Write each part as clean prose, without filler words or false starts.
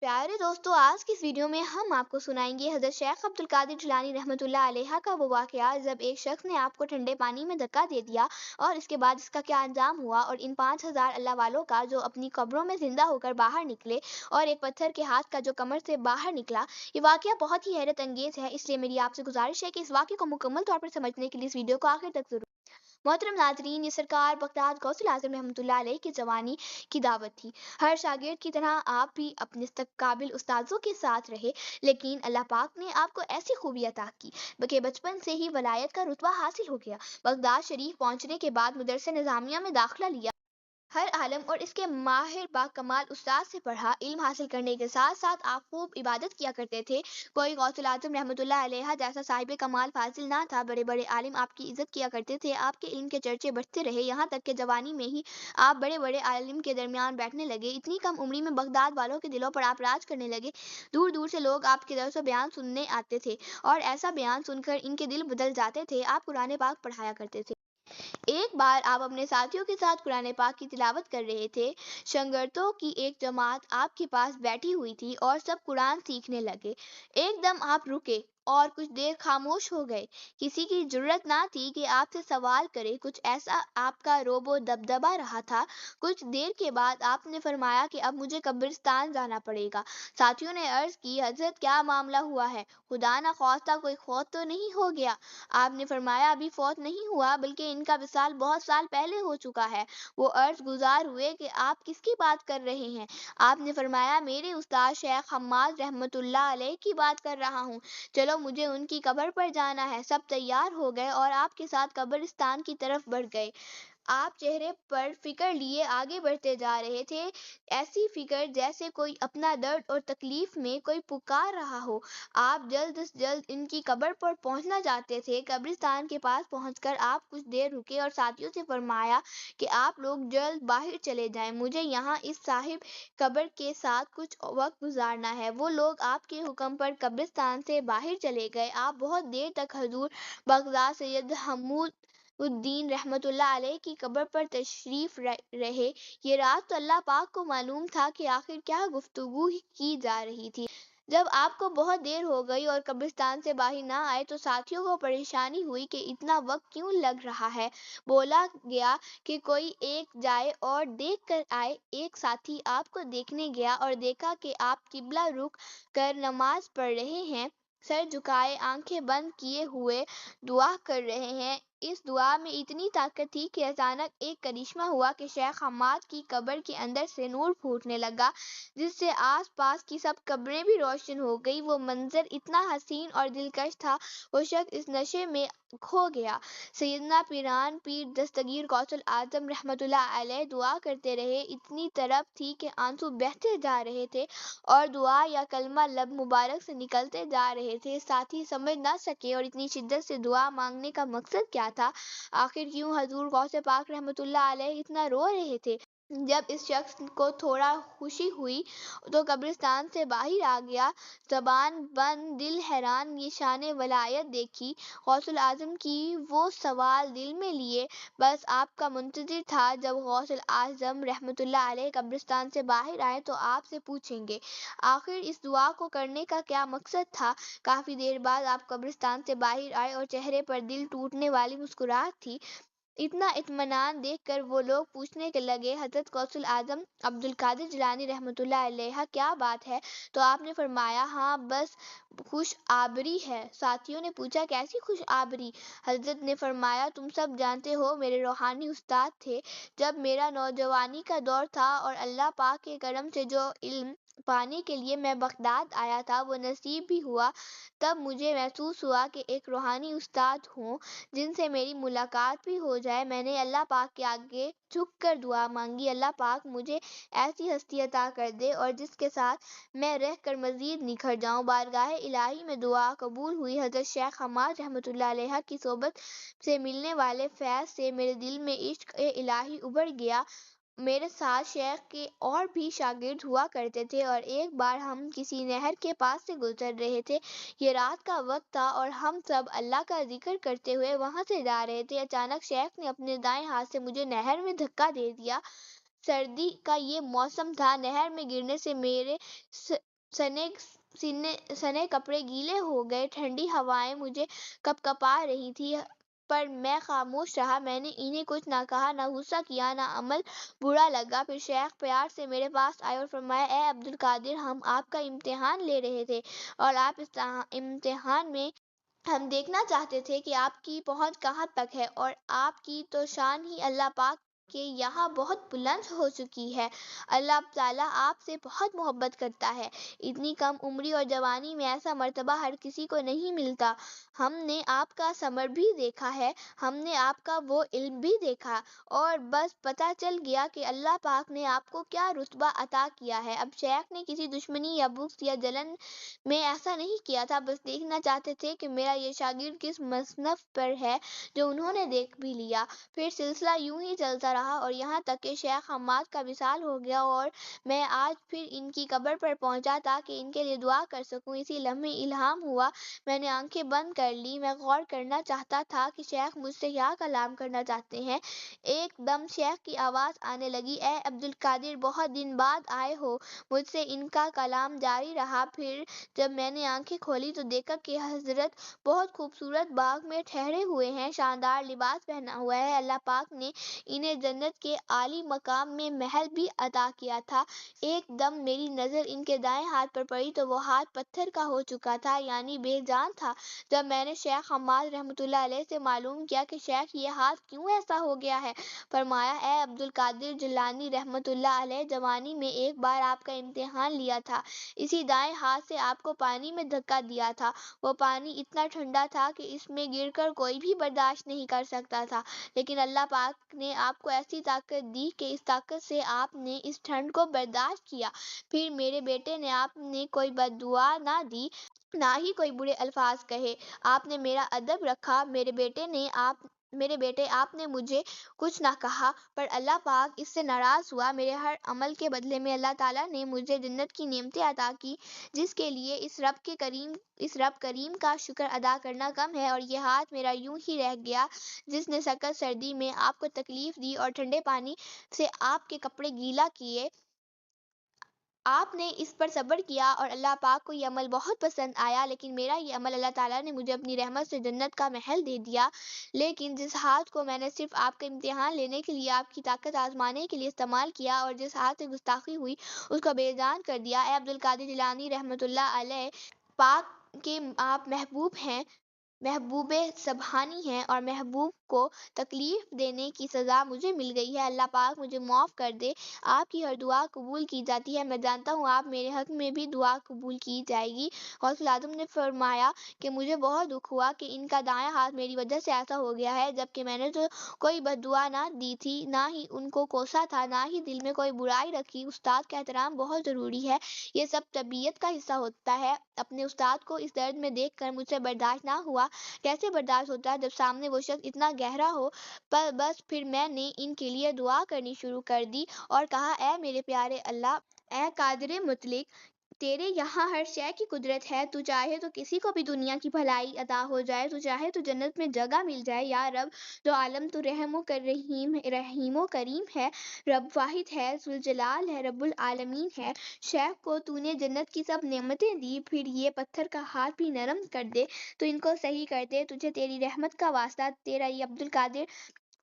प्यारे दोस्तों, आज की इस वीडियो में हम आपको सुनाएंगे हज़रत शेख अब्दुल कादिर जिलानी रहमतुल्लाह अलैहा का वो वाक़या जब एक शख्स ने आपको ठंडे पानी में धक्का दे दिया और इसके बाद इसका क्या अंजाम हुआ। और इन 5000 अल्लाह वालों का जो अपनी कब्रों में जिंदा होकर बाहर निकले और एक पत्थर के हाथ का जो कमर से बाहर निकला, ये वाक़या बहुत ही हैरत अंगेज है। इसलिए मेरी आपसे गुजारिश है कि इस वाक़े को मुकम्मल तौर पर समझने के लिए इस वीडियो को आखिर तक जरूर। मोहतरम नाजरीन, ये सरकार बगदाद गौसुल आजम रहमतुल्लाह अलैह की जवानी की दावत थी। हर शागिर्द की तरह आप भी अपने काबिल उस्तादों के साथ रहे, लेकिन अल्लाह पाक ने आपको ऐसी खूबी अता की कि बचपन से ही वलायत का रुतबा हासिल हो गया। बगदाद शरीफ पहुंचने के बाद मदरसा निजामिया में दाखिला लिया। हर आलम और इसके माहिर बाकमाल उस्ताद से पढ़ा। इल्म हासिल करने के साथ साथ आप खूब इबादत किया करते थे। कोई गौसुल आजम रहमतुल्लाह अलैहा जैसा साहिब कमाल फाजिल ना था। बड़े बड़े आलिम आपकी इज्जत किया करते थे। आपके इल्म के चर्चे बढ़ते रहे, यहाँ तक कि जवानी में ही आप बड़े बड़े आलिम के दरमियान बैठने लगे। इतनी कम उम्री में बगदाद वालों के दिलों पर आप राज करने लगे। दूर दूर से लोग आपके दर्स व बयान सुनने आते थे और ऐसा बयान सुनकर इनके दिल बदल जाते थे। आप कुरान पाक पढ़ाया करते थे। एक बार आप अपने साथियों के साथ कुरान पाक की तिलावत कर रहे थे। शंगरतों की एक जमात आपके पास बैठी हुई थी और सब कुरान सीखने लगे। एकदम आप रुके और कुछ देर खामोश हो गए। किसी की जुर्रत ना थी कि आपसे सवाल करे। कुछ ऐसा आपका रोबो दबदबा रहा था। कुछ देर के बाद आपने फरमाया कि अब मुझे कब्रिस्तान जाना पड़ेगा। साथियों ने अर्ज की, हजरत क्या मामला हुआ है? खुदा ना ख्वास्ता कोई खौफ तो नहीं हो गया? आपने फरमाया, अभी फौत नहीं हुआ, बल्कि इनका विसाल बहुत साल पहले हो चुका है। वो अर्ज गुजार हुए कि आप किसकी बात कर रहे हैं? आपने फरमाया, मेरे उस्ताद शेख हम्माद रहमतुल्लाह अलैह की बात कर रहा हूँ। चलो मुझे उनकी कब्र पर जाना है। सब तैयार हो गए और आपके साथ कब्रिस्तान की तरफ बढ़ गए। आप चेहरे पर फिक्र लिए आगे बढ़ते जा रहे थे। ऐसी फिक्र जैसे कोई अपना दर्द और तकलीफ में कोई पुकार रहा हो। आप जल्द से जल्द इनकी कब्र पर पहुंचना चाहते थे। कब्रिस्तान के पास पहुंचकर आप कुछ देर रुके और साथियों से फरमाया कि आप लोग जल्द बाहर चले जाएं, मुझे यहाँ इस साहिब कब्र के साथ कुछ वक्त गुजारना है। वो लोग आपके हुक्म पर कब्रिस्तान से बाहर चले गए। आप बहुत देर तक हजूर बगदाद सैयद हम्मूद उद्दीन रहमतुल्लाह अलैह की कब्र पर तशरीफ रहे। ये रात तो अल्लाह पाक को मालूम था कि आखिर क्या गुफ्तगू की जा रही थी। जब आपको बहुत देर हो गई और कब्रिस्तान से बाहर ना आए तो साथियों को परेशानी हुई कि इतना वक्त क्यों लग रहा है। बोला गया कि कोई एक जाए और देख कर आए। एक साथी आपको देखने गया और देखा कि आप किबला रुख कर नमाज पढ़ रहे हैं, सर झुकाए आंखें बंद किए हुए दुआ कर रहे हैं। इस दुआ में इतनी ताकत थी कि अचानक एक करिश्मा हुआ कि शेख हम्माद की कब्र के अंदर से नूर फूटने लगा, जिससे आसपास की सब कब्रें भी रोशन हो गई। वो मंजर इतना हसीन और दिलकश था। वो शख्स इस नशे में खो गया। सैयदना पीरान पीर दस्तगीर गौसुल आजम रहमतुल्लाह अलैह दुआ करते रहे। इतनी तरफ थी कि आंसू बहते जा रहे थे और दुआ या कलमा लब मुबारक से निकलते जा रहे थे। साथी समझ ना सके और इतनी शिद्दत से दुआ मांगने का मकसद क्या था। आखिर क्यों हजूर गौसे पाक रहमतुल्लाह अलैह इतना रो रहे थे। जब इस शख्स को थोड़ा खुशी हुई तो कब्रिस्तान से बाहर आ गया। जबान बंद, दिल हैरान, ये शान वलायत देखी। गौसुल आजम की वो सवाल दिल में लिए बस आपका मुंतजिर था। जब गौसुल आजम रहमतुल्लाह अलैह कब्रिस्तान से बाहर आए तो आपसे पूछेंगे आखिर इस दुआ को करने का क्या मकसद था। काफी देर बाद आप कब्रिस्तान से बाहर आए और चेहरे पर दिल टूटने वाली मुस्कुराहट थी। इतना इत्मीनान देखकर वो लोग पूछने के लगे, हजरत गौसुल आजम अब्दुल कादिर जिलानी रहमतुल्लाह अलैह क्या बात है? तो आपने फरमाया, हाँ बस खुश आबरी है। साथियों ने पूछा, कैसी खुश आबरी? हजरत ने फरमाया, तुम सब जानते हो मेरे रूहानी उस्ताद थे। जब मेरा नौजवानी का दौर था और अल्लाह पाक के करम से जो इल्म पाने के लिए मैं बगदाद आया था वो नसीब भी हुआ, तब मुझे महसूस हुआ कि एक रूहानी उस्ताद हों जिनसे मेरी मुलाकात भी हो जाए। मैंने अल्लाह पाक के आगे झुक कर दुआ मांगी, अल्लाह पाक मुझे ऐसी हस्ती अता कर दे और जिसके साथ मैं रह कर मजीद निखर जाऊं। बारगाह इलाही में दुआ कबूल हुई। हजरत शेख हम्माद रहमतुल्लाह अलैह की सोबत से मिलने वाले फैज़ से मेरे दिल में इश्क इलाही उभर गया। मेरे साथ शेख के और भी शागिर्द हुआ करते थे और एक बार हम किसी नहर के पास से गुजर रहे थे। ये रात का वक्त था और हम सब अल्लाह का जिक्र करते हुए वहां से जा रहे थे। अचानक शेख ने अपने दाएं हाथ से मुझे नहर में धक्का दे दिया। सर्दी का ये मौसम था। नहर में गिरने से मेरे سنے کپڑے گیلے ہو گئے، ٹھنڈی ہوائیں مجھے کپکپا رہی تھی، پر میں خاموش رہا۔ میں نے انہیں کچھ نہ کہا، نہ غصہ کیا، نہ عمل برا لگا۔ پھر شیخ پیار سے میرے پاس آئے اور فرمایا، اے عبدالقادر، ہم آپ کا امتحان لے رہے تھے، اور آپ اس امتحان میں ہم دیکھنا چاہتے تھے کہ آپ کی پہنچ کہاں تک ہے، اور آپ کی تو شان ہی اللہ پاک کے یہاں بہت بلند ہو چکی ہے۔ اللہ تعالیٰ آپ سے بہت محبت کرتا ہے۔ اتنی کم عمری اور جوانی میں ایسا مرتبہ ہر کسی کو نہیں ملتا۔ ہم نے آپ کا ثمر بھی دیکھا ہے، ہم نے آپ کا وہ علم بھی دیکھا، اور بس پتہ چل گیا کہ اللہ پاک نے آپ کو کیا رتبہ عطا کیا ہے۔ اب شیخ نے کسی دشمنی یا بغض یا جلن میں ایسا نہیں کیا تھا، بس دیکھنا چاہتے تھے کہ میرا یہ شاگرد کس مصنف پر ہے، جو انہوں نے دیکھ بھی لیا۔ پھر سلسلہ یوں ہی چلتا رہا، اور یہاں تک کہ شیخ حماد کا وصال ہو گیا، اور میں آج پھر ان کی قبر پر پہنچا تاکہ ان کے لیے دعا کر سکوں۔ اسی لمحے الہام ہوا، میں نے آنکھیں بند کر لی۔ میں غور کرنا چاہتا تھا کہ شیخ مجھ سے کیا کلام کرنا چاہتے ہیں۔ ایک دم شیخ کی آواز آنے لگی، اے عبدالقادر، بہت دن بعد آئے ہو۔ مجھ سے ان کا کلام جاری رہا۔ پھر جب میں نے آنکھیں کھولی تو دیکھا کہ حضرت بہت خوبصورت باغ میں ٹھہرے ہوئے ہیں، شاندار لباس پہنا ہوا ہے۔ اللہ پاک نے انہیں جنت کے اعلی مقام میں محل بھی عطا کیا تھا۔ ایک دم میری نظر ان کے دائیں ہاتھ پر پڑی تو وہ ہاتھ پتھر کا ہو چکا تھا، یعنی بے جان تھا۔ جب میں نے شیخ حماد رحمۃ اللہ علیہ سے معلوم کیا کہ شیخ یہ ہاتھ کیوں ایسا ہو گیا ہے، فرمایا، اے عبدالقادر جیلانی رحمۃ اللہ علیہ، جوانی میں ایک بار آپ کا امتحان لیا تھا، اسی دائیں ہاتھ سے آپ کو پانی میں دھکا دیا تھا۔ وہ پانی اتنا ٹھنڈا تھا کہ اس میں گر کر کوئی بھی برداشت نہیں کر سکتا تھا، لیکن اللہ پاک نے آپ کو ایسی طاقت دی کہ اس طاقت سے آپ نے اس ٹھنڈ کو برداشت کیا۔ پھر میرے بیٹے نے آپ نے کوئی بد دعا نہ دی، نہ ہی کوئی برے الفاظ کہے، آپ نے میرا ادب رکھا۔ میرے بیٹے، آپ نے مجھے کچھ نہ کہا، پر اللہ پاک اس سے ناراض ہوا۔ میرے ہر عمل کے بدلے میں اللہ تعالیٰ نے مجھے جنت کی نعمتیں عطا کی، جس کے لیے اس رب کریم کا شکر ادا کرنا کم ہے۔ اور یہ ہاتھ میرا یوں ہی رہ گیا، جس نے سخت سردی میں آپ کو تکلیف دی اور ٹھنڈے پانی سے آپ کے کپڑے گیلا کیے۔ آپ نے اس پر صبر کیا، اور اللہ پاک کو یہ عمل بہت پسند آیا، لیکن میرا یہ عمل اللہ تعالیٰ نے مجھے اپنی رحمت سے جنت کا محل دے دیا۔ لیکن جس ہاتھ کو میں نے صرف آپ کا امتحان لینے کے لیے، آپ کی طاقت آزمانے کے لیے استعمال کیا، اور جس ہاتھ سے گستاخی ہوئی، اس کو بے جان کر دیا۔ اے عبدالقادر جیلانی رحمۃ اللہ علیہ، پاک کے آپ محبوب ہیں، محبوب سبحانی ہیں، اور محبوب کو تکلیف دینے کی سزا مجھے مل گئی ہے۔ اللہ پاک مجھے معاف کر دے۔ آپ کی ہر دعا قبول کی جاتی ہے، میں جانتا ہوں آپ میرے حق میں بھی دعا قبول کی جائے گی۔ غوث اعظم نے فرمایا کہ مجھے بہت دکھ ہوا کہ ان کا دایاں ہاتھ میری وجہ سے ایسا ہو گیا ہے، جبکہ میں نے تو کوئی بد دعا نہ دی تھی، نہ ہی ان کو کوسا تھا، نہ ہی دل میں کوئی برائی رکھی۔ استاد کا احترام بہت ضروری ہے، یہ سب تربیت کا حصہ ہوتا ہے۔ اپنے استاد کو اس درد میں دیکھ کر مجھ سے برداشت نہ ہوا۔ کیسے برداشت ہوتا ہے جب سامنے وہ شخص اتنا گہرا ہو؟ پر بس پھر میں نے ان کے لیے دعا کرنی شروع کر دی اور کہا، اے میرے پیارے اللہ، اے قادر مطلق، تیرے یہاں ہر شے کی قدرت ہے، تو چاہے تو کسی کو بھی دنیا کی بھلائی عطا ہو جائے، تو چاہے تو جنت میں جگہ مل جائے۔ یا رب دو عالم، تو رحیم و کریم ہے، رب واحد ہے، ذوالجلال ہے، رب العالمین ہے۔ شیخ کو تو نے جنت کی سب نعمتیں دی، پھر یہ پتھر کا ہاتھ بھی نرم کر دے تو ان کو صحیح کر دے۔ تجھے تیری رحمت کا واسطہ، تیرا یہ عبدالقادر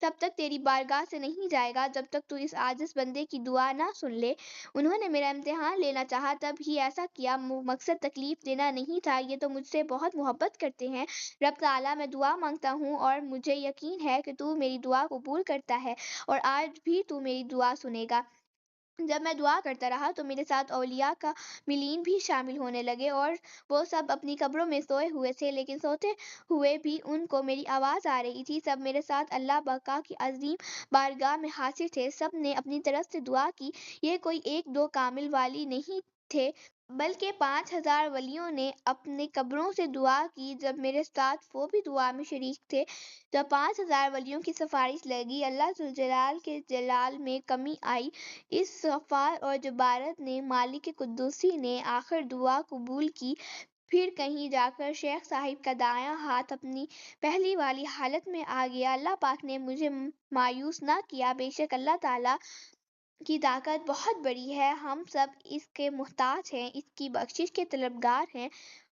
تب تک تیری بارگاہ سے نہیں جائے گا جب تک تو اس عاجز بندے کی دعا نہ سن لے۔ انہوں نے میرا امتحان لینا چاہا، تب ہی ایسا کیا، مقصد تکلیف دینا نہیں تھا۔ یہ تو مجھ سے بہت محبت کرتے ہیں۔ رب تعالیٰ، میں دعا مانگتا ہوں، اور مجھے یقین ہے کہ تو میری دعا قبول کرتا ہے، اور آج بھی تو میری دعا سنے گا۔ جب میں دعا کرتا رہا تو میرے ساتھ اولیاء کا ملین بھی شامل ہونے لگے، اور وہ سب اپنی قبروں میں سوئے ہوئے تھے، لیکن سوتے ہوئے بھی ان کو میری آواز آ رہی تھی۔ سب میرے ساتھ اللہ بقا کی عظیم بارگاہ میں حاضر تھے، سب نے اپنی طرف سے دعا کی۔ یہ کوئی ایک دو کامل والی نہیں تھے، بلکہ 5000 ولیوں نے اپنی قبروں سے دعا کی۔ جب میرے ساتھ وہ بھی دعا میں شریک تھے، جب 5000 ولیوں کی سفارش لگی، اللہ ذوالجلال کے جلال میں کمی آئی۔ اس غفار اور جبارت نے، مالک قدوسی نے آخر دعا قبول کی۔ پھر کہیں جا کر شیخ صاحب کا دایاں ہاتھ اپنی پہلی والی حالت میں آ گیا۔ اللہ پاک نے مجھے مایوس نہ کیا، بے شک اللہ تعالیٰ کی طاقت بہت بڑی ہے، ہم سب اس کے محتاج ہیں، اس کی بخشش کے طلبگار ہیں،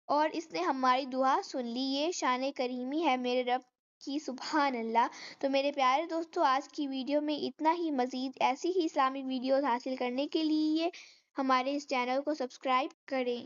اور اس نے ہماری دعا سن لی۔ یہ شان کریمی ہے میرے رب کی، سبحان اللہ۔ تو میرے پیارے دوستو، آج کی ویڈیو میں اتنا ہی۔ مزید ایسی ہی اسلامک ویڈیوز حاصل کرنے کے لیے ہمارے اس چینل کو سبسکرائب کریں۔